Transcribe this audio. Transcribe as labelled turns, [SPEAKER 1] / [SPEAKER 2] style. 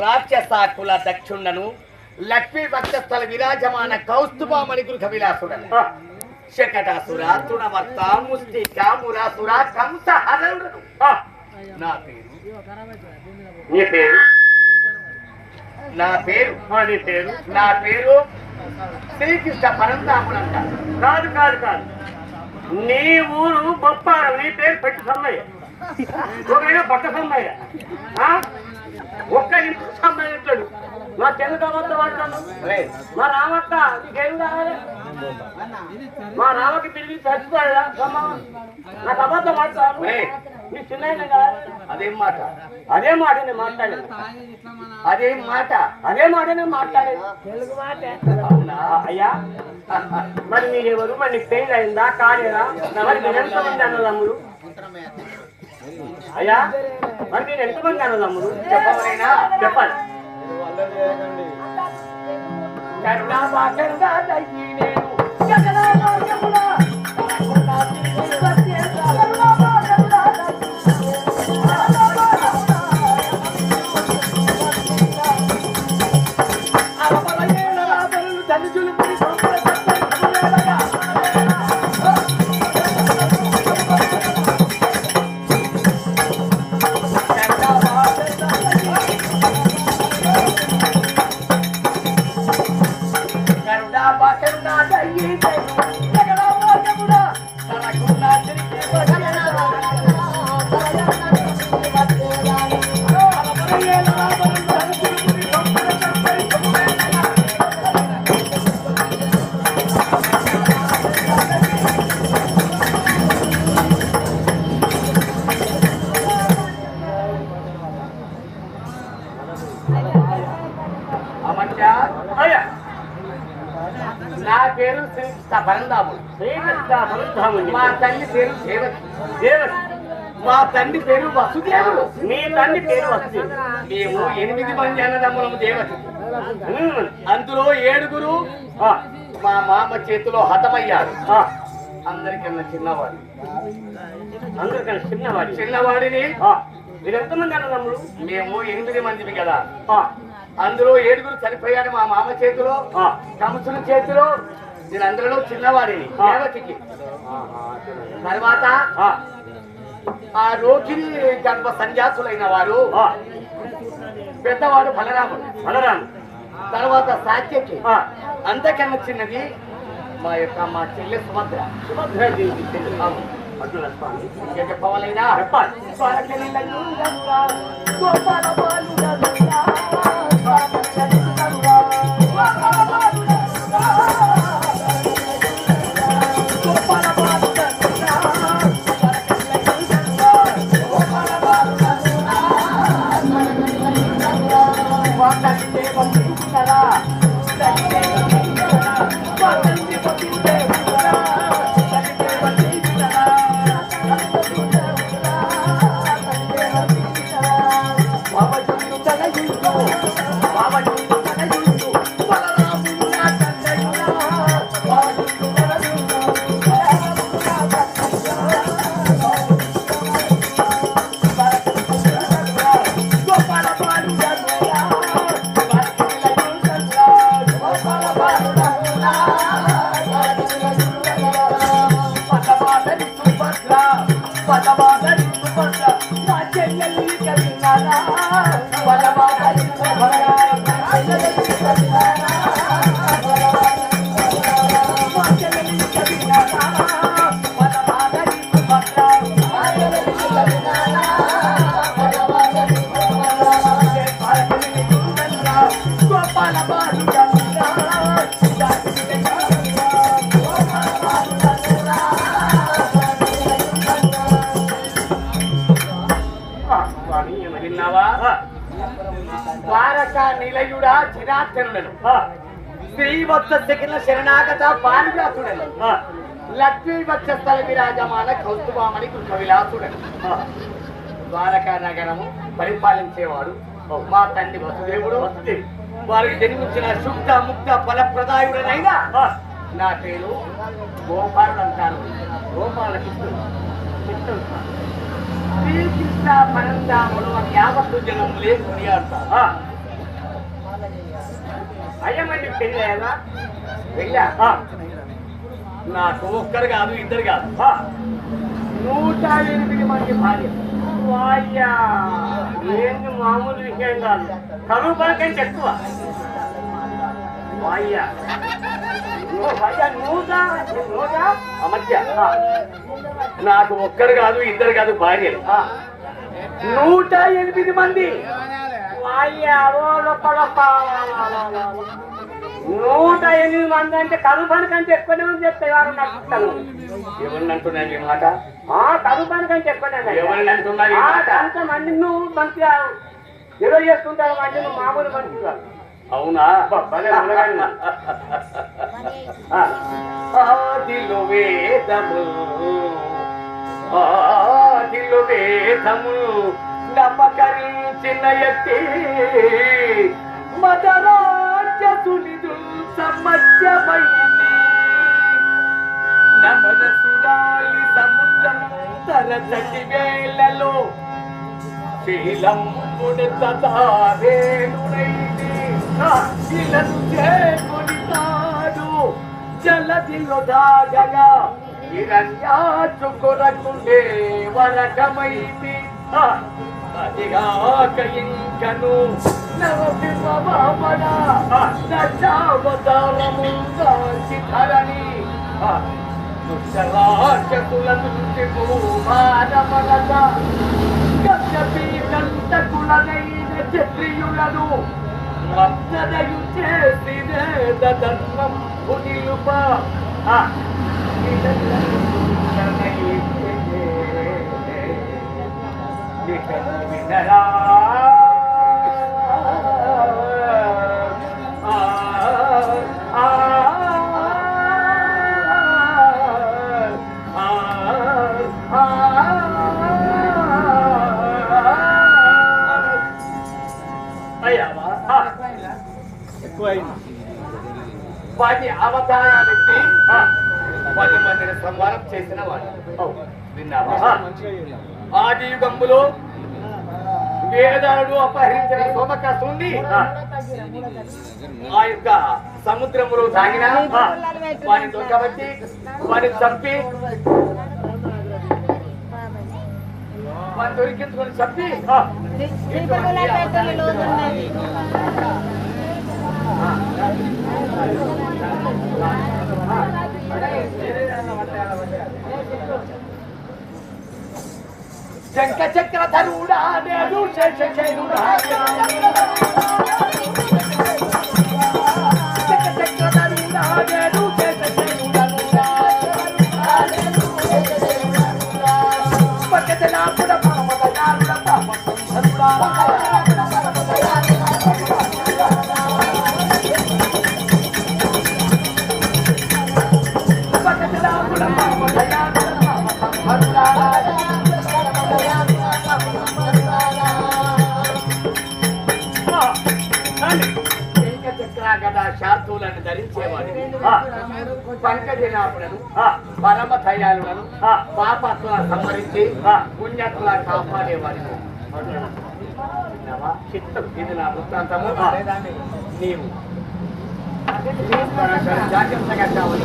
[SPEAKER 1] రాక్షస కుల దక్షుండను లక్ష్మీ వక్షస్థల విరాజమాన కౌస్తుభామణి గృహ విలాసుడను శకటాసుర తృణమర్త ముష్టిక మురాసుర కంస హరుడను నా పేరు
[SPEAKER 2] నీ పేరు
[SPEAKER 1] నా పేరు
[SPEAKER 2] నీ పేరు
[SPEAKER 1] నా పేరు శ్రీకృష్ణ పరంధాముడు అంటారు.
[SPEAKER 2] కాదు కాదు కాదు నీ ఊరు బొప్పారం నీ పేరు పెట్టి సమ్మయ్య ఒకైనా పట్ట సమ్మయ్య ఒక్క ఇంటి సమ్మయ్య ఇస్తాడు మా తెలుగు అబద్ధం మాట్లాడు మా రామక్క నీకేం కావాలి మా రామకి పిలిచి చచ్చిపోయా నాకు అబద్ధం మాట్లాడు నీ చిన్న కాదు
[SPEAKER 1] అదేం మాట
[SPEAKER 2] అదే మాట నేను మాట్లాడేది
[SPEAKER 1] అదేం మాట
[SPEAKER 2] అదే మాట నేను మాట్లాడేది తెలుగు మాట
[SPEAKER 1] అవునా
[SPEAKER 2] అయ్యా మరి మీరెవరు మరి నీకు పెయిన్ అయిందా కాలేదా మరి మీరు ఎంతమంది అన్నదమ్ముడు అయ్యా మరి మీరు ఎంతమంది అన్నదమ్ముడు
[SPEAKER 1] చెప్పవరైనా
[SPEAKER 2] చెప్పాలి
[SPEAKER 1] కరుణా వాకరుడా దయ్యి నేను నా పేరు శ్రీకృష్ణ పరంధాముడు. మా తల్లి పేరు దేవకి. మా తండ్రి పేరు వసుదేవుడు.
[SPEAKER 2] మీ తండ్రి పేరు వసుదేవుడు.
[SPEAKER 1] మేము 8 మంది అన్నదమ్ములము దేవకి. అందులో 7 మా మామ చేతిలో హతమయ్యారు. అందరికన్నా చిన్నవాడు. చిన్నవాడిని
[SPEAKER 2] మీరు ఎంతమంది అన్నదమ్ములు?
[SPEAKER 1] మేము 8 మందిమి కదా. అందులో 7 చనిపోయాడు మా మామ చేతిలో, కంసుల చేతిలో. నేను అందులో చిన్నవాడిని దేవకికి. తర్వాత ఆ రోగిని గర్భ సంజాసులైన వారు పెద్దవాడు బలరాముడు. తర్వాత సాత్యకి. అంతకన్నా చిన్నది మా చెల్లె సుభద్రదేవి. చెప్పవాలైనా ద్వారకా నిలయుడా జనార్దనుడను శ్రీవత్స శకిల శరణాగత పారిజాతుడను లక్ష్మీ వక్షస్థల విరాజమాన కౌస్తుభామణి గృహ విలాసుడను ద్వారకా నగరము పరిపాలించేవాడు మా తండ్రి వసుదేవుడు. వారికి జన్మించిన శుద్ధ ముక్త ఫలప్రదాయుడనైనా నా పేరు గోపాలుడు అంటారు. గోపాలకృష్ణుడు. శ్రీకృష్ణ పరంధాముడు యావత్తు జనములే కొనియాడతారు.
[SPEAKER 2] అయ్యమ్మని పెళ్లి అయ్యాలా
[SPEAKER 1] వెళ్ళా నాకు ఒక్కరు కాదు ఇద్దరు కాదు 108 మంది భార్య.
[SPEAKER 2] వాయ్యా ఏంది మామూలు విషయం కాదు. కరువు పలకంటే ఎక్కువ. వాయ్యా నూదా
[SPEAKER 1] అమధ్య నాకు ఒక్కరు కాదు ఇద్దరు కాదు భార్యలు 108 మంది.
[SPEAKER 2] వాయ్యా 108 మంది అంటే కరువు పలకంటే ఎక్కువనే ఉంది చెప్తే ఎవరు నడుపుతాను.
[SPEAKER 1] ఎవరిని అంటున్నాను ఈ మాట?
[SPEAKER 2] కరువు పలకంటే ఎక్కువనే
[SPEAKER 1] ఎవరిని అంటున్నారు ఈ మాట?
[SPEAKER 2] అంతమంది నువ్వు మంచిగా ఏదో చేసుకుంటావు అంటే నువ్వు మామూలు మంచిగా.
[SPEAKER 1] అవునా? ఆదిలో వేదము నమ్మకరించిన ఎత్తి మదరాజసునిదు సమస్యమైంది నమనసురాలి సముద్రం తరచటి వేళలో శీలముడు సదావేణుడైంది శిలను చేకొనితాడు జలదిలో దాగగా హిరణ్యాచు కొరకుండే వరకమైంది అదిగాక ఇంకను నవపిమవామన దశావతారముందాచి ధరణి దుష్టరాక్షసుల నుంచి భూమానమనత కంటకులనైన క్షత్రియులను మద్దదయు చేసినే దన్నం పునిలుప వినరా వాటి అవతారాలెత్తి 10 మందిని సంహారం చేసిన వాడు విన్నావా? ఆది యుగంలో వేదాలు అపహరించిన సోమకాసుని ఆ యొక్క సముద్రములో తాగిన వారిని దొరకబట్టి వారిని చంపి వారిని దొరికించుకొని చంపి శంఖ చక్రధరుడా నేను శేషశైలుడా శంఖ చక్రధరుడా నేను శేషశైలుడా పక్కదనాపుడ పరమదయాలుడ పాపసంధరుడా పక్కదనాపుడ పరమదయాలుడ పాపసంధరుడా శాస్త్రులను ధరించేవాడు పంకజనాపులను పరమథయాలను పాపత్తుల సంహరించి పుణ్యత్తుల కాపాడేవాడు. ఇది నా వృత్తాంతము. నీవు జాగ్రత్తగా కావాలి.